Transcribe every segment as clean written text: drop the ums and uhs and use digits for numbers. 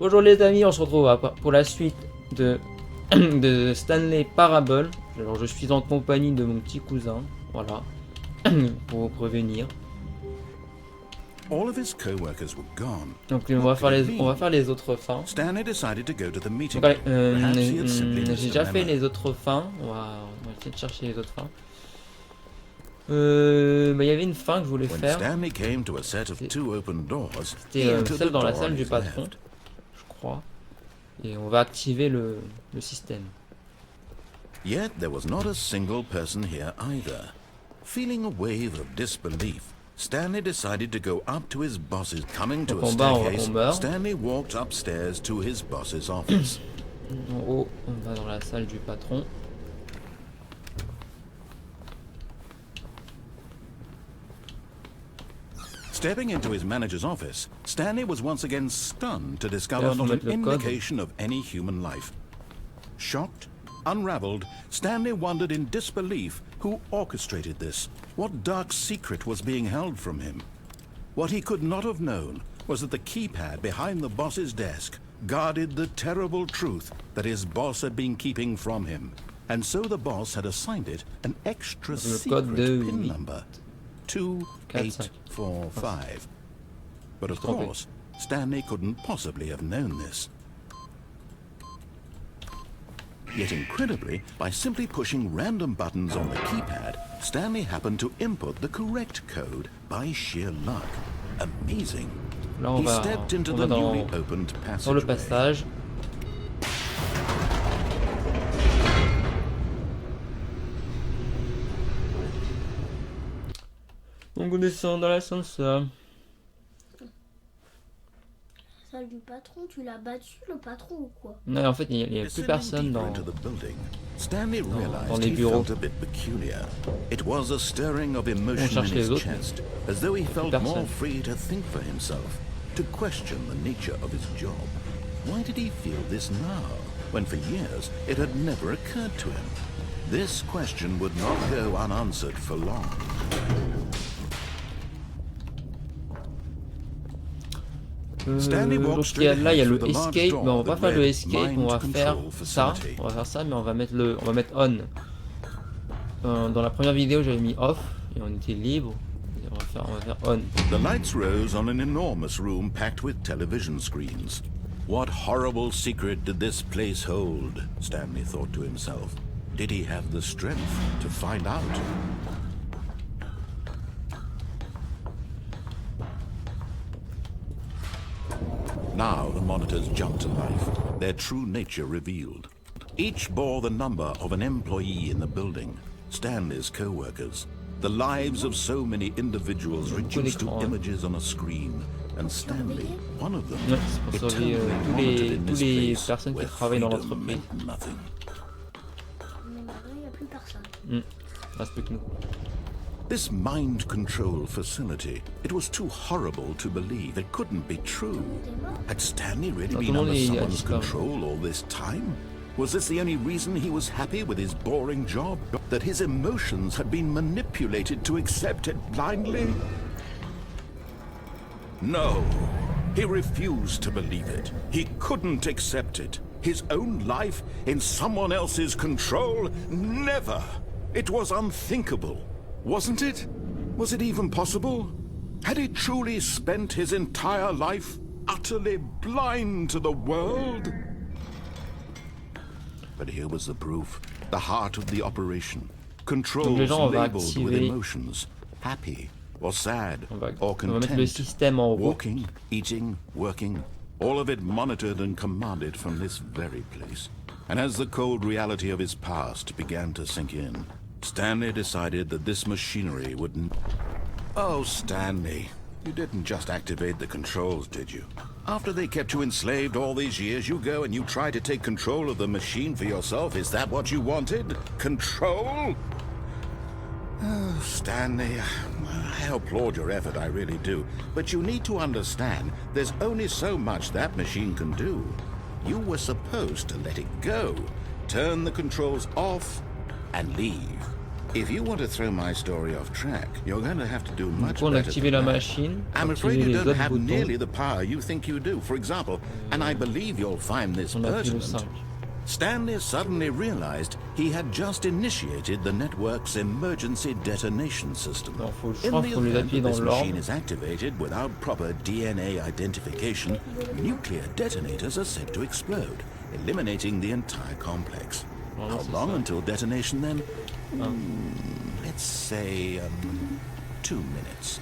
Bonjour les amis, on se retrouve pour la suite de, de Stanley Parable. Alors je suis en compagnie de mon petit cousin, voilà, pour vous prévenir. All of his co-workers were gone. Donc on va faire les autres fins. Stanley decided to go to the meeting. Donc, J'ai j'ai déjà fait les autres fins. On va essayer de chercher les autres fins. Il y avait une fin que je voulais faire. C'était celle dans la salle du patron, je crois. Et on va activer le système. Yet there was not a single person here either. Feeling a wave of disbelief, Stanley decided to go up to his boss's. Coming to a staircase, Stanley walked upstairs to his boss's office. En haut, on va dans la salle du patron. Stepping into his manager's office, Stanley was once again stunned to discover not an indication of any human life. Shocked, unraveled, Stanley wondered in disbelief who orchestrated this. What dark secret was being held from him? What he could not have known was that the keypad behind the boss's desk guarded the terrible truth that his boss had been keeping from him. And so the boss had assigned it an extra secret PIN number. 2845. But of course, Stanley couldn't possibly have known this. Yet incredibly, by simply pushing random buttons on the keypad, Stanley happened to input the correct code by sheer luck. Amazing. He stepped into the newly opened passageway. Donc on descend dans l'ascenseur. La salle du patron, tu l'as battu le patron ou quoi? Non, en fait il n'y a plus personne dans les bureaux. It was a stirring of emotion in his chest, as though he felt more free to think for himself, to question the nature of his job. Why did he feel this now, when for years it had never occurred to him? This question would not go unanswered for long. Donc là il y a le escape, mais on va pas faire le escape, on va faire ça, mais on va mettre on. Dans la première vidéo j'avais mis off et on était libre. Et on va faire on. The lights rose on an enormous room packed with television screens. What horrible secret did this place hold? Stanley thought to himself. Did he have the strength to find out? Now the monitors jumped to life, their true nature revealed. Each bore the number of an employee in the building, Stanley's co-workers. The lives of so many individuals reduced to images on a screen, and Stanley, one of them, eternally monitored in this place where freedom meant nothing. This mind control facility, it was too horrible to believe. It couldn't be true. Had Stanley really been under someone's control all this time? Was this the only reason he was happy with his boring job? That his emotions had been manipulated to accept it blindly? No, he refused to believe it. He couldn't accept it. His own life in someone else's control? Never! It was unthinkable. Wasn't it? Was it even possible? Had he truly spent his entire life utterly blind to the world? But here was the proof, the heart of the operation. Controls labeled with emotions, happy or sad or content, walking, eating, working, all of it monitored and commanded from this very place. And as the cold reality of his past began to sink in, Stanley decided that this machinery wouldn't... Oh, Stanley, you didn't just activate the controls, did you? After they kept you enslaved all these years, you go and you try to take control of the machine for yourself. Is that what you wanted? Control? Oh, Stanley, I applaud your effort, I really do. But you need to understand, there's only so much that machine can do. You were supposed to let it go, turn the controls off, and leave. If you want to throw my story off track, you're going to have to do much on a better activé than la that. machine. I'm afraid you les don't autres have boutons. nearly the power you think you do. For example, and I believe you'll find this On appuie le pertinent, 5. Stanley suddenly realized he had just initiated the network's emergency detonation system. Non, je In crois the qu'il faut les event appuyer that dans this machine l'ordre. is activated without proper DNA identification, nuclear detonators are said to explode, eliminating the entire complex. How long until detonation then? Let's say 2 minutes.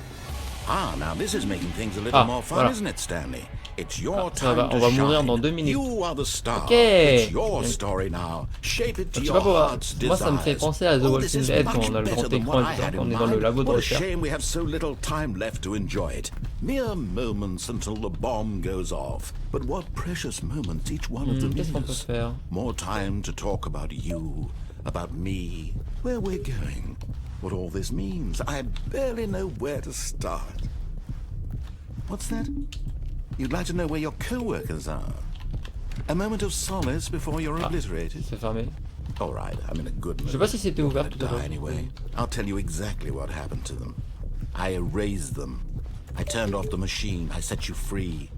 Ah, now this is making things a little more fun, isn't it, Stanley? It's your time to on va mourir shine. dans 2 minutes. You are the star. Ok. It's your story now. Shape it to Je sais your pas pourquoi. heart's Moi, ça me fait desires. penser à The Oh, this Walking is Dead much quand on a le better grand than écran what et I tout ça, had quand on in est dans le mind. labo de What a recherche. shame we have so little time left to enjoy it. Mere moments until the bomb goes off. But what precious moments each one of them Qu'est-ce qu'on peut is. faire? More time to talk about you, about me, where we're going, what all this means. I barely know where to start. What's that? You'd like to know where your co-workers are? A moment of solace before you're obliterated? C'est fermé. All right, I'm in a good mood. Je sais pas si c'était ouvert tout à Die l'heure. anyway. I'll tell you exactly what happened to them. I erased them. I turned off the machine. I set you free.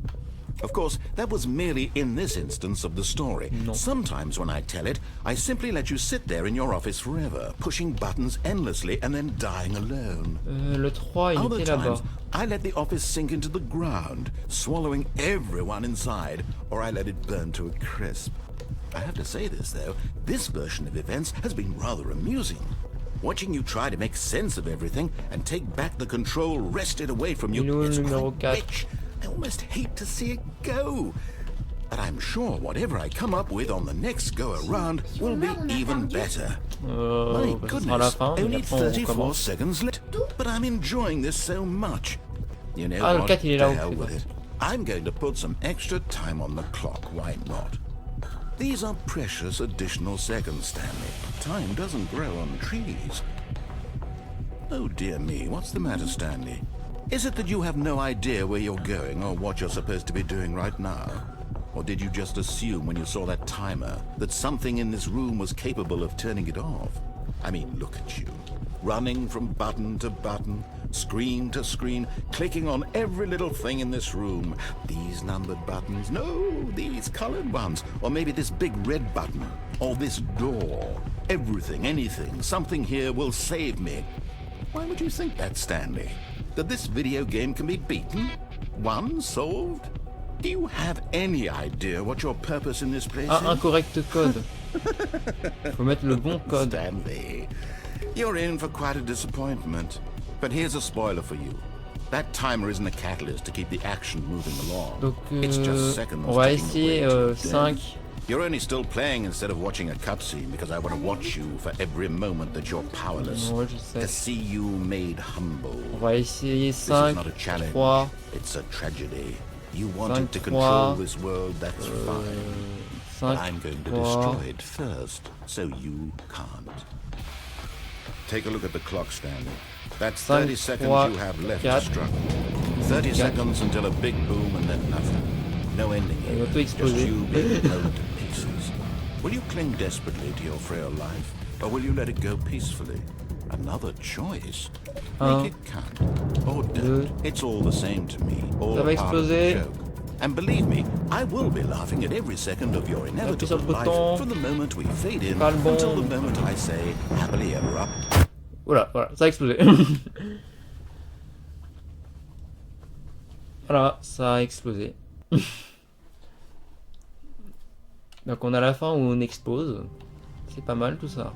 Of course, that was merely in this instance of the story. Non. Sometimes when I tell it, I simply let you sit there in your office forever, pushing buttons endlessly and then dying alone. Le 3, il Other était là-bas. times, I let the office sink into the ground, swallowing everyone inside, or I let it burn to a crisp. I have to say this, though, this version of events has been rather amusing. Watching you try to make sense of everything and take back the control wrested away from you is numéro quite 4. rich. I almost hate to see it go. But I'm sure whatever I come up with on the next go-around will be even better. My Ça sera à la goodness, fin, et only après on 34 recommence. seconds left. But I'm enjoying this so much. You know Ah, le what? 4, il est To là-haut, hell c'est with bon. it. I'm going to put some extra time on the clock. Why not? These are precious additional seconds, Stanley. Time doesn't grow on trees. Oh dear me, what's the matter, Stanley? Is it that you have no idea where you're going or what you're supposed to be doing right now? Or did you just assume when you saw that timer that something in this room was capable of turning it off? I mean, look at you. Running from button to button, screen to screen, clicking on every little thing in this room. These numbered buttons, no, these colored ones. Or maybe this big red button, or this door. Everything, anything, something here will save me. Why would you think that, Stanley? That this video game can be beaten? Won? Solved? Do you have any idea what your purpose in this place Ah, is? incorrect code. Faut mettre le bon code. Stanley, you're in for quite a disappointment. But here's a spoiler for you. That timer isn't a catalyst to keep the action moving along. Donc, It's just seconds on va ticking essayer away to 5. death. You're only still playing instead of watching a cutscene because I want to watch you for every moment that you're powerless. Ouais, je sais. To see you made humble. On va essayer This is 5, not a challenge. 3, It's a tragedy. You wanted to 5, control 3, this world, that's fine. But 5, I'm going to 3. destroy it first, so you can't. Take a look at the clock, Stanley. That's 30 seconds 3, you have left 4, to struggle. 30 4. seconds until a big boom and then nothing. No ending Il here. va tout Just exploser. you being blown to pieces. Will you cling desperately to your frail life, or will you let it go peacefully? Another choice. Make it count. Or don't. It's all the same to me. All Ça va part of the exploser. joke. And believe me, I will be laughing at every second of your Appuie sur inevitable le life bouton. from the moment we fade in Pas le bon. until the moment I say happily ever up. Voilà, ça a explosé. Voilà, ça a explosé. Donc on a la fin où on explose. C'est pas mal tout ça.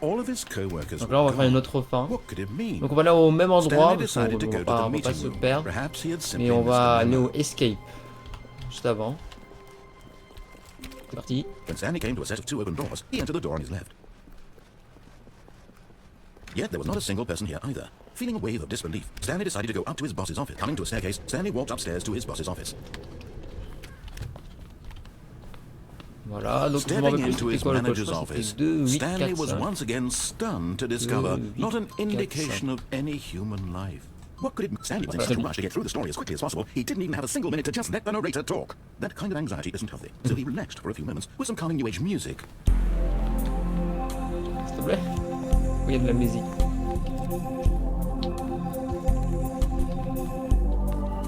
All of his co-workers Donc là on va faire une autre fin. What could it mean? Donc on va aller au même endroit, Stanley parce qu'on decided to go va to the pas meeting se room. perdre. Perhaps he had simply Mais on missed va the aller memo. au escape. Juste avant. C'est parti. When Stanley came to a set of 2 open doors, he entered the door on his left. Yet there was not a single person here either. Feeling a wave of disbelief, Stanley decided to go up to his boss's office. Coming to a staircase, Stanley walked upstairs to his boss's office. Voilà, donc je m'en Stepping rappelle plus into c'était his quoi le code. Je manager's crois que office, c'était 2, 8, Stanley 4, was 5. once again stunned to discover 2, not an 8, 4, indication of any human life. What could it mean? Stanley was in such a rush to get through the story as quickly as possible, he didn't even have a single minute to just let the narrator talk. That kind of anxiety isn't healthy, so he relaxed for a few moments with some calming new age music. S'il te plaît. il y a de la musique.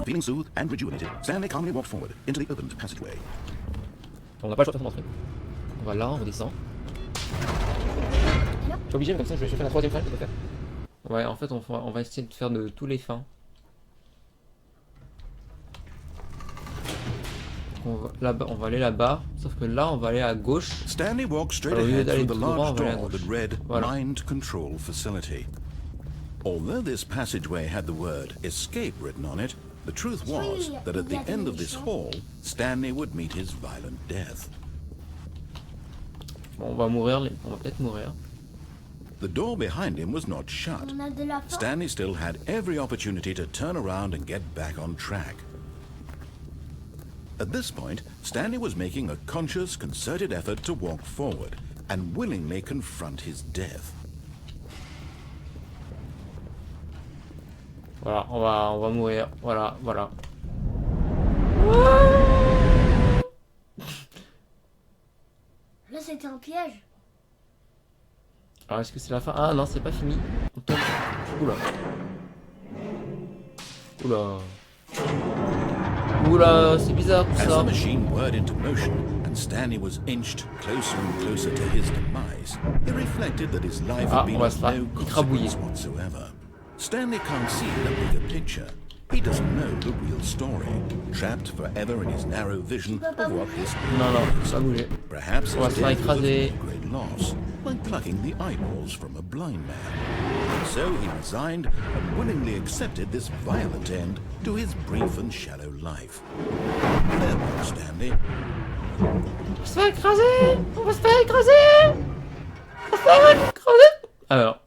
Feeling soothed and rejuvenated, Stanley calmly walked forward into the opened passageway. On n'a pas le choix de rentrer. On va là, on redescend. Je suis obligé, mais comme ça je vais faire la troisième fin, je peux faire. Ouais, en fait on va essayer de faire de tous les fins. On va aller là-bas, sauf que là on va aller à gauche. Stanley walked straight ahead through the large door that read Mind Control Facility. Although this passageway had the word escape written on it, the truth was that at the end of this hall, Stanley would meet his violent death. Bon, on va mourir, on va peut-être mourir. The door behind him was not shut. Stanley still had every opportunity to turn around and get back on track. At this point, Stanley was making a conscious, concerted effort to walk forward and willingly confront his death. Voilà, on va mourir. Voilà. Là, c'était un piège. Alors, est-ce que c'est la fin? Ah non, c'est pas fini. On tombe. Oula, c'est bizarre tout As ça. the machine whirred into motion and Stanley was inched closer and closer to his demise, he reflected that his life had been of no consequence whatsoever. Stanley can't see the bigger picture. He doesn't know the real story, trapped forever in his narrow vision of what his bouger. Perhaps his death was a great loss, like plucking the eyeballs from a blind man. So he resigned and willingly accepted this violent end to his brief and shallow life. Farewell, Stanley. On va se faire écraser. Alors,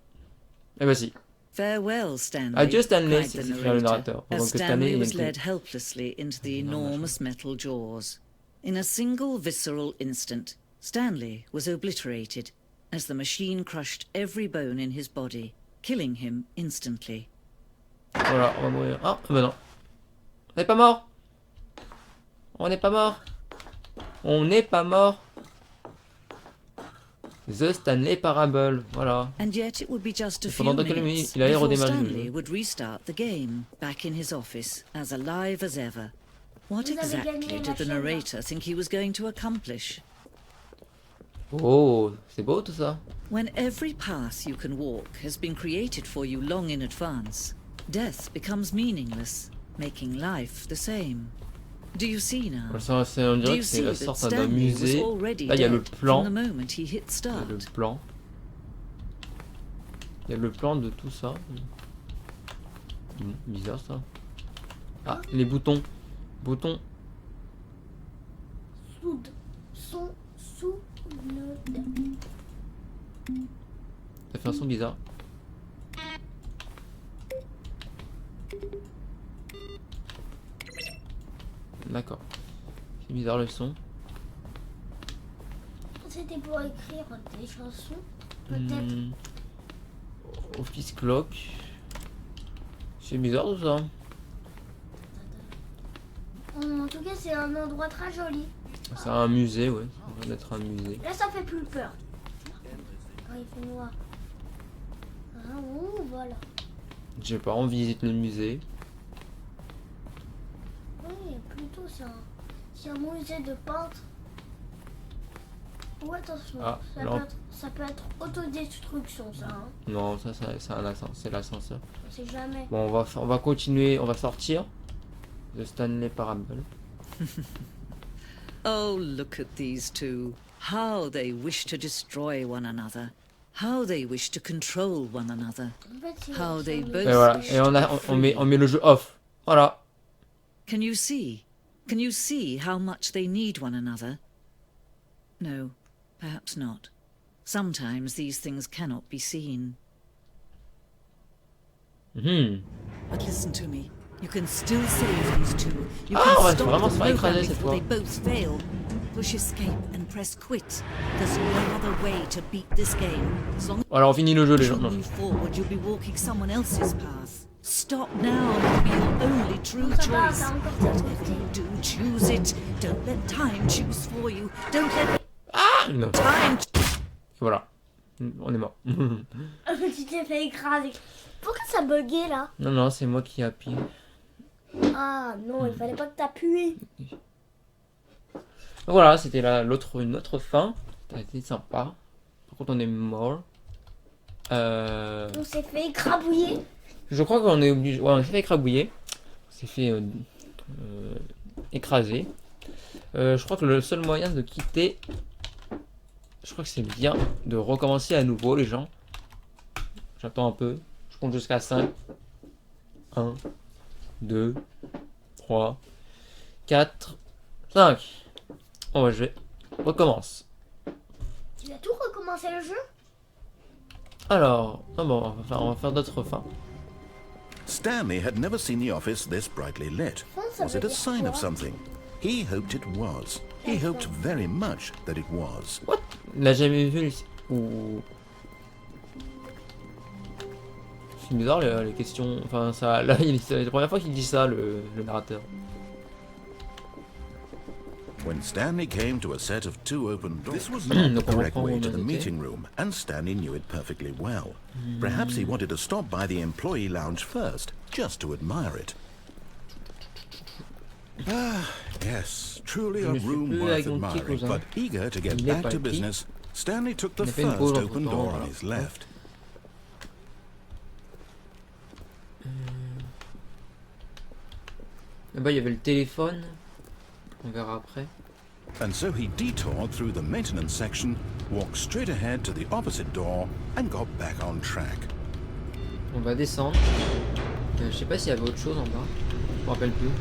et voici. Farewell, Stanley. Adieu, Stanley, cried the s'écria le narrateur. as Pendant que Stanley was Stanley led helplessly into the enormous metal jaws. In a single visceral instant, Stanley was obliterated as the machine crushed every bone in his body, killing him instantly. Voilà, on va mourir. Ah, bah non. On n'est pas mort. On n'est pas mort. On n'est pas mort. The Stanley Parable, voilà. And yet it would be just a few Pendant quelques minutes minutes, il allait before redémarrer le Stanley jeu. would restart the game, back in his office, as alive as ever. What exactly did the narrator think he was going to accomplish? Oh, c'est beau tout ça. When every path you can walk has been created for you long in advance, death becomes meaningless, making life the same. Do you see now? On dirait que c'est la sorte d'un musée. Là, il y a le plan. Il y a le plan. Il y a le plan de tout ça. Bizarre ça. Ah, les boutons. Boutons. Sous le... Ça fait un son bizarre. D'accord. C'est bizarre le son. C'était pour écrire des chansons, peut-être. Office clock. C'est bizarre tout ça. En tout cas, c'est un endroit très joli. C'est un musée, ouais. Ça va être un musée. Là, ça fait plus peur. Quand il fait noir. Ah, oh, voilà. J'ai pas, on visite le musée. Oui, plutôt c'est un musée de peintre. Oh, attention, Ah, ça peut être autodestruction, ça. Hein. Non, ça c'est un ascenseur, c'est l'ascenseur. On sait jamais. Bon, on va continuer, on va sortir de Stanley Parable. Oh, look at these two. How they wish to destroy one another. How they wish to control one another. How they both. Et voilà, et on met le jeu off. Voilà. Can you see? Can you see how much they need one another? No, perhaps not. Sometimes these things cannot be seen. But listen to me. You can still save these two. You can stop the program before they both fail. Push escape and press quit. There's no other way to beat this game. As long Alors on finit le jeu les gens. as you move forward, you'll be walking someone else's path. Stop now and it'll be your only true choice. Whatever you do, choose it. Don't let time choose for you. Don't let Non. time. Voilà. On est mort. Tu t'es fait écraser. Pourquoi ça buguait là? Non, non, c'est moi qui ai appuyé. Ah non, il fallait pas que t'appuies. Voilà, c'était une autre fin. Ça a été sympa. Par contre, on est mort. On s'est fait écrabouiller. Je crois qu'on est obligé. Ouais, on s'est fait écrabouiller. On s'est fait écraser. Je crois que le seul moyen de quitter. Je crois que c'est bien de recommencer à nouveau, les gens. J'attends un peu. Je compte jusqu'à 5. 1, 2, 3, 4, 5. Bon, bah, je vais. Recommence. Tu vas tout recommencer le jeu? Alors, ah bon, on va faire d'autres fins. Stanley had never seen the office this brightly lit. Was it a sign of something? He hoped it was. He hoped very much that it was. What? Il n'a jamais vu ou. C'est bizarre les questions. Enfin, ça. Là, c'est la première fois qu'il dit ça, le narrateur. When Stanley came to a set of 2 open doors, this was not the correct way to the meeting room, and Stanley knew it perfectly well. Perhaps he wanted to stop by the employee lounge first, just to admire it. Ah, yes, truly a room worth admiring, but eager to get back to business, Stanley took the first open door on his left. Là-bas, il y avait le téléphone. On verra après. And so he detoured through the maintenance section, walked straight ahead to the opposite door, and got back on track. On va descendre. Je sais pas s'il y avait autre chose en bas. Je me rappelle plus.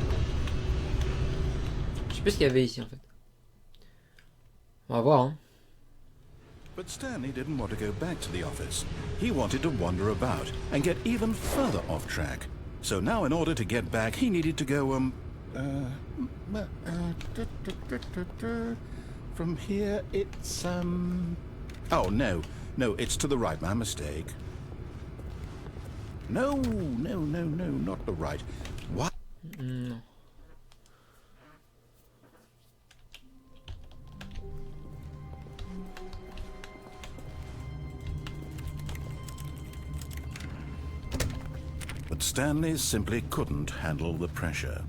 Je sais plus ce qu'il y avait ici en fait. On va voir, hein. But Stanley didn't want to go back to the office. He wanted to wander about and get even further off track. So now in order to get back, he needed to go, from here it's, oh, no, it's to the right, my mistake. No, not the right. What? No. But Stanley simply couldn't handle the pressure.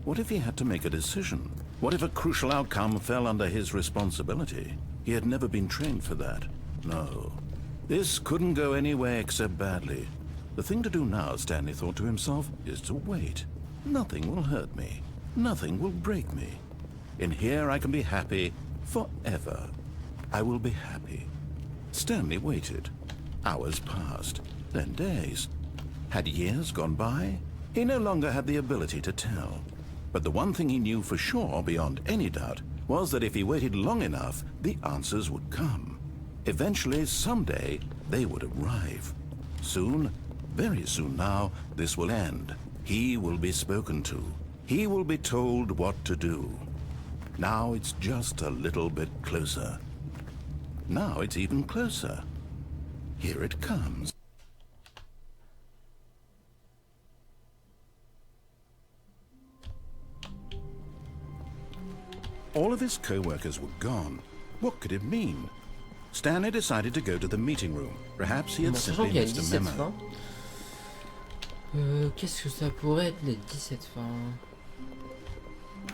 What if he had to make a decision? What if a crucial outcome fell under his responsibility? He had never been trained for that. No. This couldn't go any way except badly. The thing to do now, Stanley thought to himself, is to wait. Nothing will hurt me. Nothing will break me. In here I can be happy forever. I will be happy. Stanley waited. Hours passed, then days. Had years gone by? He no longer had the ability to tell. But the one thing he knew for sure, beyond any doubt, was that if he waited long enough, the answers would come. Eventually, someday, they would arrive. Soon, very soon now, this will end. He will be spoken to. He will be told what to do. Now it's just a little bit closer. Now it's even closer. Here it comes. All of his co-workers were gone. What could it mean? Stanley decided to go to the meeting room. Perhaps he had simply missed a memo. Qu'est-ce que ça pourrait être les 17 fins?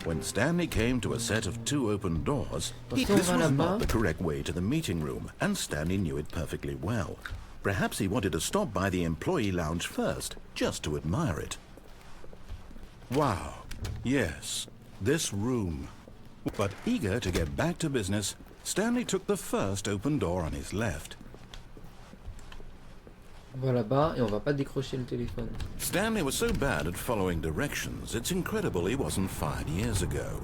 When Stanley came to a set of 2 open doors, this was not the correct way to the meeting room, and Stanley knew it perfectly well. Perhaps he wanted to stop by the employee lounge first, just to admire it. Wow. Yes, this room. But eager to get back to business, Stanley took the first open door on his left. On va là-bas et on va pas décrocher le téléphone. Stanley was so bad at following directions, it's incredible he wasn't fired years ago.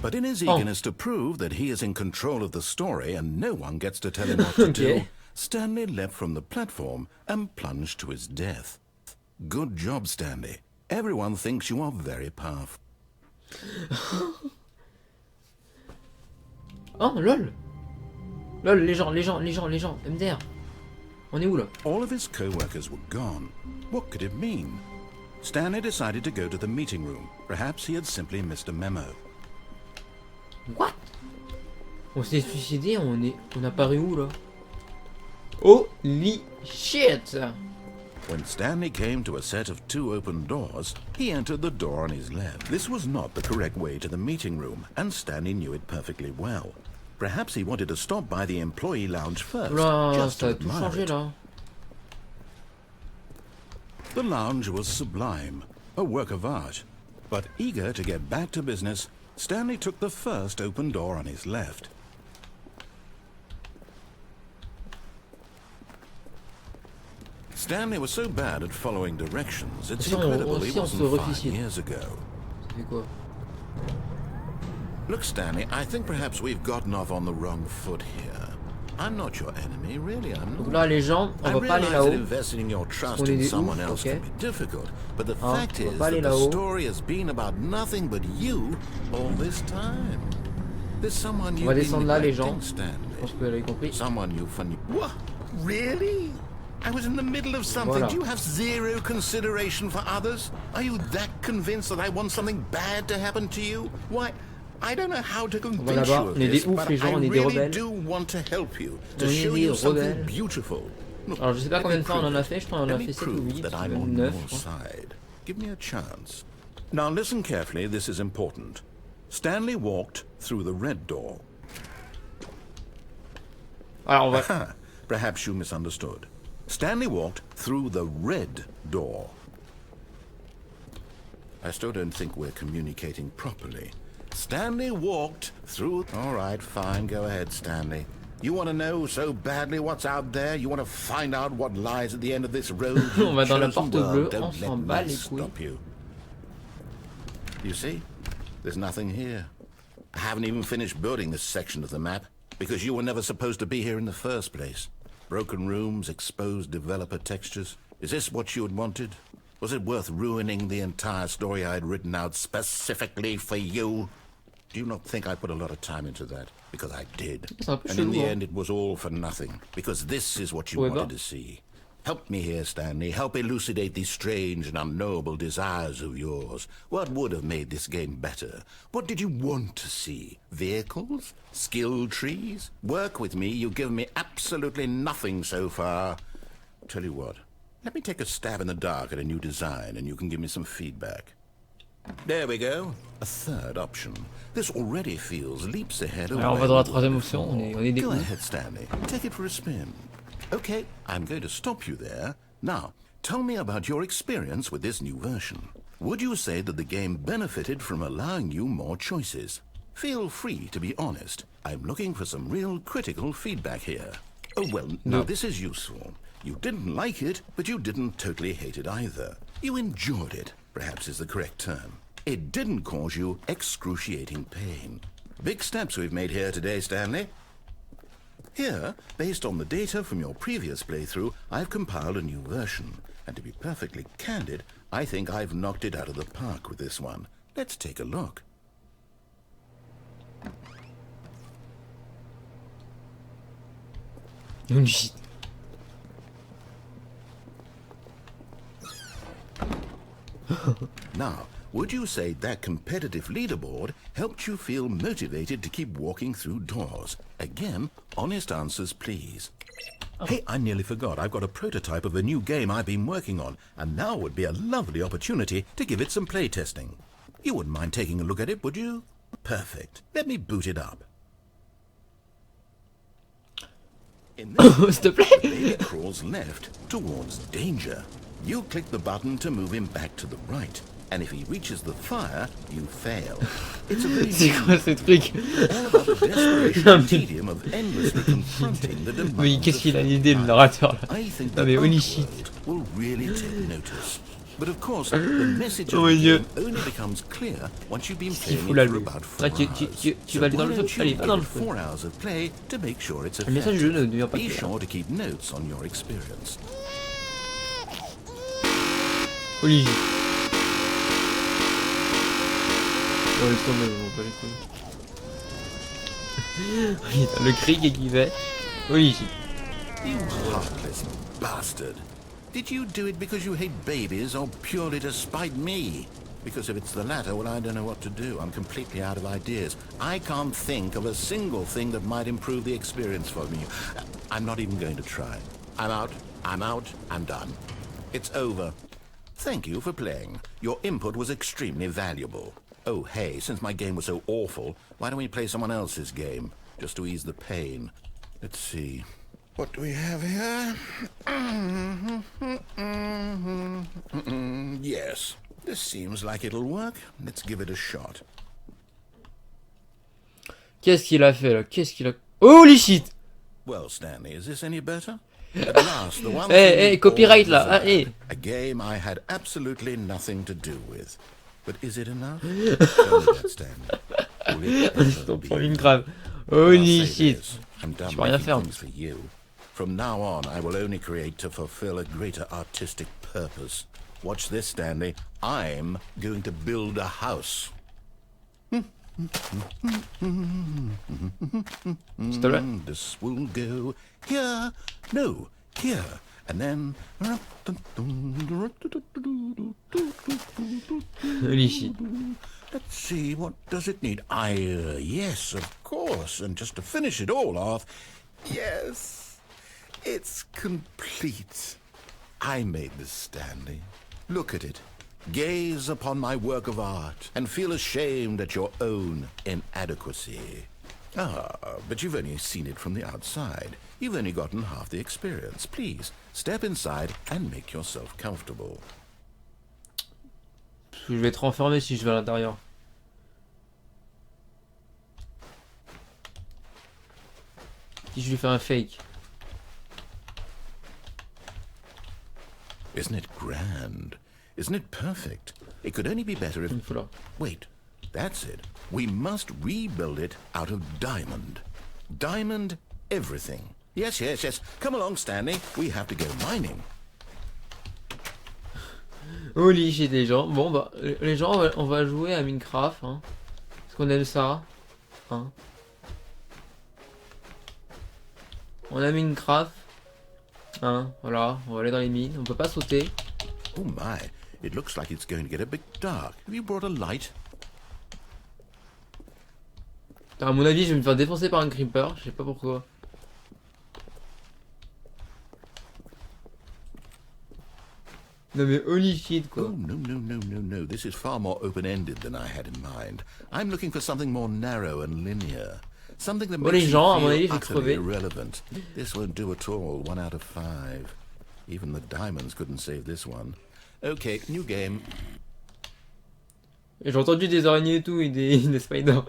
But in his eagerness to prove that he is in control of the story and no one gets to tell him what to do, Stanley leapt from the platform and plunged to his death. Good job, Stanley. Everyone thinks you are very powerful. Oh, lol. Lol, les gens, MDR. On est où là? All of his co-workers were gone. What could it mean? Stanley decided to go to the meeting room. Perhaps he had simply missed a memo. What? On s'est suicidé, on apparaît où là? Holy shit! When Stanley came to a set of 2 open doors, he entered the door on his left. This was not the correct way to the meeting room, and Stanley knew it perfectly well. Perhaps he wanted to stop by the employee lounge first, just to admire it. The lounge was sublime, a work of art. But eager to get back to business, Stanley took the first open door on his left. Stanley was so bad at following directions, it's incredible he wasn't 5 years ago. Look, Stanley, I think perhaps we've gotten off on the wrong foot here. I'm not your enemy, really, I'm not. Donc là, les gens, on va pas aller là-haut. Investing your trust in someone else can be difficult, but the fact is that the story has been about nothing but you all this time. There's someone you've been neglecting, Stanley. Someone you funny. What? Really? I was in the middle of something. Do you have zero consideration for others? Are you that convinced that I want something bad to happen to you? Why? I don't know how to convince you of this, but I really do want to help you, to show you something beautiful. Alors je sais pas combien de fois on en a fait, je crois qu'on en a fait 7 ou 8, 9. Give me a chance. Now listen carefully, this is important. Stanley walked through the red door. Alors on va... Perhaps you misunderstood. Stanley walked through the red door. I still don't think we're communicating properly. Stanley walked through... All right, fine, go ahead, Stanley. You want to know so badly what's out there? You want to find out what lies at the end of this road? On va dans la porte bleue, on s'en bat les couilles. You see? There's nothing here. I haven't even finished building this section of the map, because you were never supposed to be here in the first place. Broken rooms, exposed developer textures. Is this what you had wanted? Was it worth ruining the entire story I had written out specifically for you? Do you not think I put a lot of time into that? Because I did. And in the end, it was all for nothing. Because this is what you wanted to see. Help me here, Stanley. Help elucidate these strange and unknowable desires of yours. What would have made this game better? What did you want to see? Vehicles? Skill trees? Work with me. You've given me absolutely nothing so far. Tell you what. Let me take a stab in the dark at a new design, and you can give me some feedback. There we go. A third option. This already feels leaps ahead of... Alors on va dans la troisième option, on est des Go ahead, Stanley. Take it for a spin. Okay, I'm going to stop you there. Now, tell me about your experience with this new version. Would you say that the game benefited from allowing you more choices? Feel free to be honest. I'm looking for some real critical feedback here. Oh, well, now this is useful. You didn't like it, but you didn't totally hate it either. You enjoyed it, perhaps is the correct term. It didn't cause you excruciating pain. Big steps we've made here today, Stanley. Here, based on the data from your previous playthrough, I've compiled a new version. And to be perfectly candid, I think I've knocked it out of the park with this one. Let's take a look. Now, would you say that competitive leaderboard helped you feel motivated to keep walking through doors? Again, honest answers, please. Hey, I nearly forgot. I've got a prototype of a new game I've been working on, and now would be a lovely opportunity to give it some playtesting. You wouldn't mind taking a look at it, would you? Perfect. Let me boot it up. In this, the baby crawls left towards danger. You click the button to move him back to the right. And if he reaches the fire, you fail. It's a very C'est quoi ce truc? all about the desperation tedium of endlessly confronting the demands. Mais qu'est-ce qu'il a l'idée le narrateur là? I think Non mais holy shit. will really take notice. But of course, the message of the game only becomes clear once you've been playing it for about 4 hours. Tu vas aller dans le feu. Allez, va dans le feu. 4 hours of play to make sure it's Le message ne devient pas Be clair. sure to keep notes on your experience. Holy shit. Oh, laisse tomber, on va les couilles. Putain, le cri qui fait. Holy shit. You heartless bastard. Did you do it because you hate babies or purely to spite me? Because if it's the latter, well, I don't know what to do. I'm completely out of ideas. I can't think of a single thing that might improve the experience for me. I'm not even going to try. I'm out, I'm done. It's over. Thank you for playing. Your input was extremely valuable. Oh, hey, since my game was so awful, why don't we play someone else's game? Just to ease the pain. Let's see. What do we have here? Yes. This seems like it'll work. Let's give it a shot. Qu'est-ce qu'il a fait là? Qu'est-ce qu'il a... Holy shit! Well, Stanley, is this any better? At last, the one hey, copyright là. Ah, hey. A game I had absolutely nothing to do with. But is it enough? Tell me that, Stanley. Je t'en prends une grave. Holy shit. I'm done Je peux rien faire. for you. From now on, I will only create to fulfill a greater artistic purpose. Watch this, Stanley. I'm going to build a house. This will go here. No, here. And then... Holy shit. Let's see, what does it need? Yes, of course. And just to finish it all off... Yes, it's complete. I made this, Stanley. Look at it. Gaze upon my work of art and feel ashamed at your own inadequacy. Ah, but you've only seen it from the outside. You've only gotten half the experience. Please, step inside and make yourself comfortable. Je vais être enfermé si je vais à l'intérieur. Si je lui fais un fake. Isn't it grand? Isn't it perfect? It could only be better if... Wait, that's it. We must rebuild it out of diamond. Diamond everything. Yes, yes, yes. Come along, Stanley. We have to go mining. Holy shit, les gens. Bon, bah, les gens, on va jouer à Minecraft. Hein, parce qu'on aime ça. Hein. On a Minecraft. Hein, voilà, on va aller dans les mines. On peut pas sauter. Oh my, it looks like it's going to get a bit dark. Have you brought a light? À mon avis, je vais me faire défoncer par un creeper. Je sais pas pourquoi. Non mais holy shit quoi. Oh no. This is far more open-ended than I had in mind. I'm looking for something more narrow and linear. Something that makes you feel utterly irrelevant. This won't do at all. 1 out of 5. Even the diamonds couldn't save this one. Okay, new game. J'ai entendu des araignées et tout et des spiders.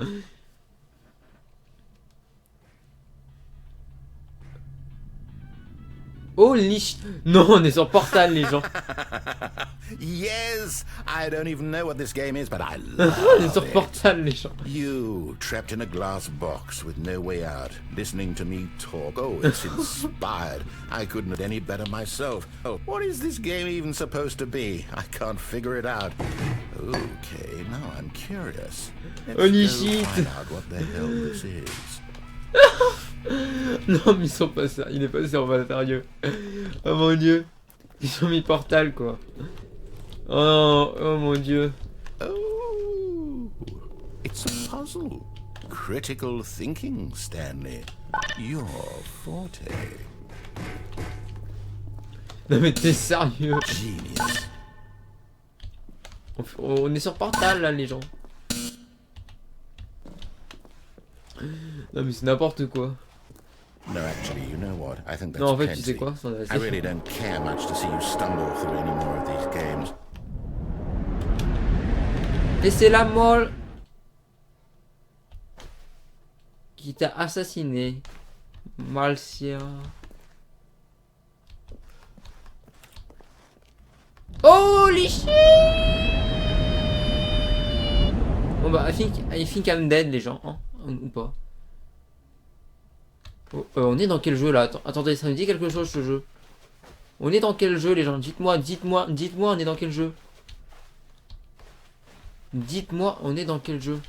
Holy shit. Non, on est sur Portal les gens. Yes, I don't even know what this game is, but I love on est sur Portal les gens. You, trapped in a glass box with no way out, listening to me talk. Oh, it's inspired. I couldn't have any better myself. Oh, what is this game even supposed to be? I can't figure it out. Okay, now I'm curious. Holy Let's shit. find out what the hell this is. Non mais ils sont pas ça, il est pas sérieux. Oh mon dieu. Ils ont mis Portal quoi. Oh mon dieu. Oh, it's a puzzle. Critical thinking, Stanley. Your forte. Non mais t'es sérieux? Genius. On est sur Portal là les gens. Non mais c'est n'importe quoi. No, actually, you know what? I think that's non, en fait, plenty. tu sais quoi? I really don't care much to see you stumble through any more of these games. Et c'est la molle qui t'a assassiné, Malcia. Holy shit! Bon bah, I think I'm dead les gens, hein? Ou pas? Oh, on est dans quel jeu là? Attendez, ça me dit quelque chose ce jeu. On est dans quel jeu les gens? Dites-moi, on est dans quel jeu? Dites-moi, on est dans quel jeu?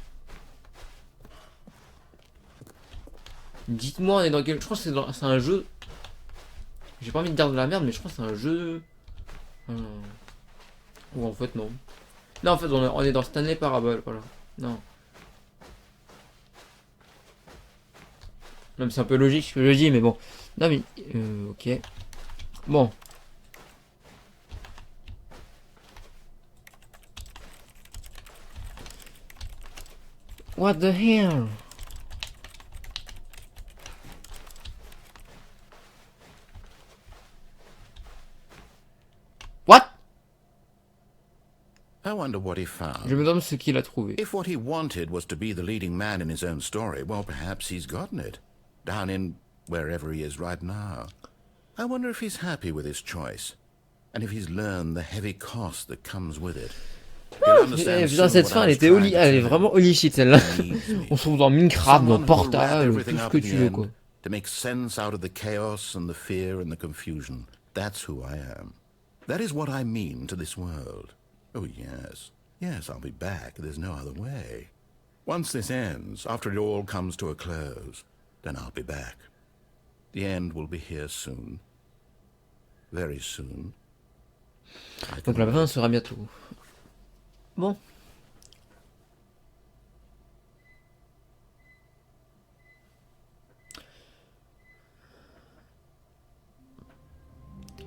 Dites-moi, on est dans quel... Je crois que c'est un jeu... J'ai pas envie de dire de la merde, mais je crois que c'est un jeu... Ou en fait non. Non, en fait, on est dans Stanley Parable, voilà. Non. Non, mais c'est un peu logique ce que je dis, mais bon. Non, mais... ok. Bon. What the hell? What? I wonder what he found. Je me demande ce qu'il a trouvé. If what he wanted was to be the leading man in his own story, well, perhaps he's gotten it. Down in wherever he is right now. I wonder if he's happy with his choice. And if he's learned the heavy cost that comes with it. Putain, cette fin, elle est vraiment holy shit, celle-là. On se trouve dans Minecraft, dans Portal, tout ce que tu veux, quoi. To make sense out of the chaos and the fear and the confusion. That's who I am. That is what I mean to this world. Oh, yes. Yes, I'll be back. There's no other way. Once this ends, after it all comes to a close, then I'll be back. The end will be here soon. Very soon. Donc la fin sera bientôt. Bon.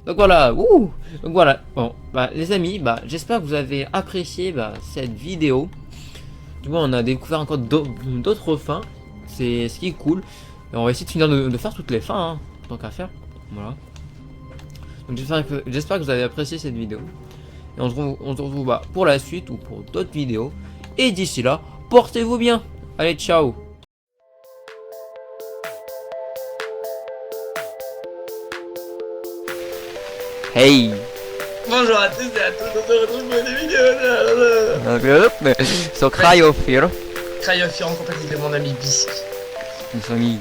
Donc voilà, ouh. Donc voilà, bon, bah les amis, bah j'espère que vous avez apprécié cette vidéo. Du moins on a découvert encore d'autres fins, c'est ce qui est cool. Et on va essayer de finir de faire toutes les fins, hein, tant qu'à faire. Voilà. Donc j'espère que vous avez apprécié cette vidéo. Et on se retrouve pour la suite ou pour d'autres vidéos. Et d'ici là, portez-vous bien. Allez, ciao. Hey. Bonjour à tous et à toutes, on se retrouve pour des vidéos. So, cry of fear. Cry of Fear en compagnie de mon ami Biscince. Nous sommes mis.